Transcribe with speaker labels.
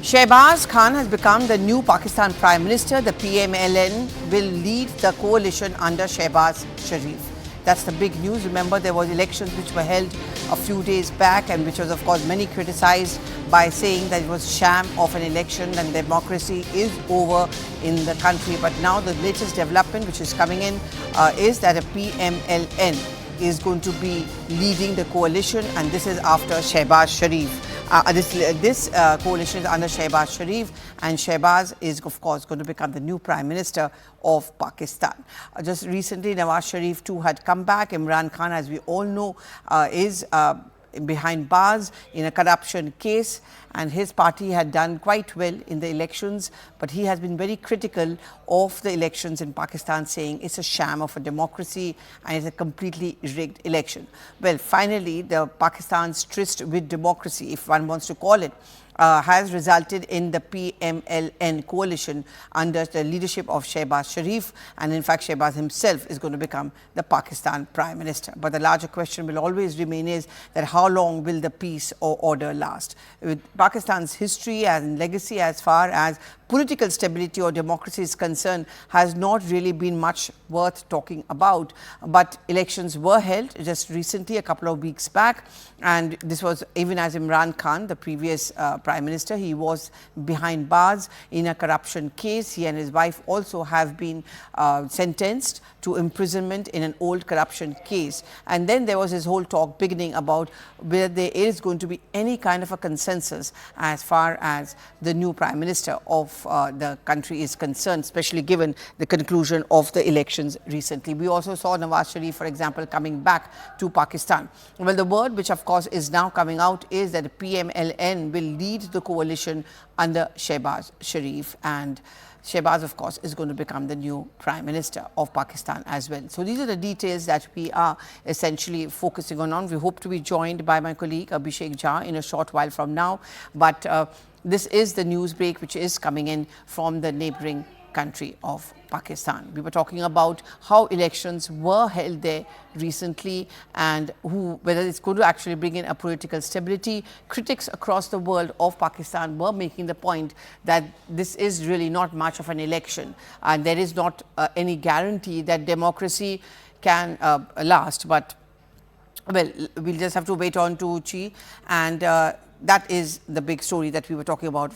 Speaker 1: Shehbaz Khan has become the new Pakistan Prime Minister. The PMLN will lead the coalition under Shehbaz Sharif. That's the big news. Remember, there was elections which were held a few days back and which was, of course, many criticized by saying that it was sham of an election and democracy is over in the country. But now the latest development which is coming in is that a PMLN is going to be leading the coalition, and this is after Shehbaz Sharif. This coalition is under Shehbaz Sharif, and Shehbaz is, of course, going to become the new Prime Minister of Pakistan. Just recently, Nawaz Sharif too had come back. Imran Khan, as we all know, is behind bars in a corruption case, and his party had done quite well in the elections, but he has been very critical of the elections in Pakistan, saying it's a sham of a democracy and it's a completely rigged election. Well, finally, the Pakistan's tryst with democracy, if one wants to call it, has resulted in the PMLN coalition under the leadership of Shehbaz Sharif, and in fact Shehbaz himself is going to become the Pakistan Prime Minister. But the larger question will always remain is that how long will the peace or order last? With Pakistan's history and legacy as far as political stability or democracy is concerned has not really been much worth talking about. But elections were held just recently, a couple of weeks back, and this was even as Imran Khan, the previous Prime Minister, he was behind bars in a corruption case. He and his wife also have been sentenced to imprisonment in an old corruption case. And then there was this whole talk beginning about whether there is going to be any kind of a consensus as far as the new Prime Minister of the country is concerned, especially given the conclusion of the elections recently. We also saw Nawaz Sharif, for example, coming back to Pakistan. Well, the word which of course is now coming out is that the PMLN will lead the coalition under Shehbaz Sharif, and Shehbaz, of course, is going to become the new Prime Minister of Pakistan as well. So these are the details that we are essentially focusing on. We hope to be joined by my colleague Abhishek Jha in a short while from now. But this is the news break which is coming in from the neighboring country of Pakistan. We were talking about how elections were held there recently and whether it's going to actually bring in a political stability. Critics across the world of Pakistan were making the point that this is really not much of an election, and there is not any guarantee that democracy can last. But well, we'll just have to wait on to Chi, and that is the big story that we were talking about.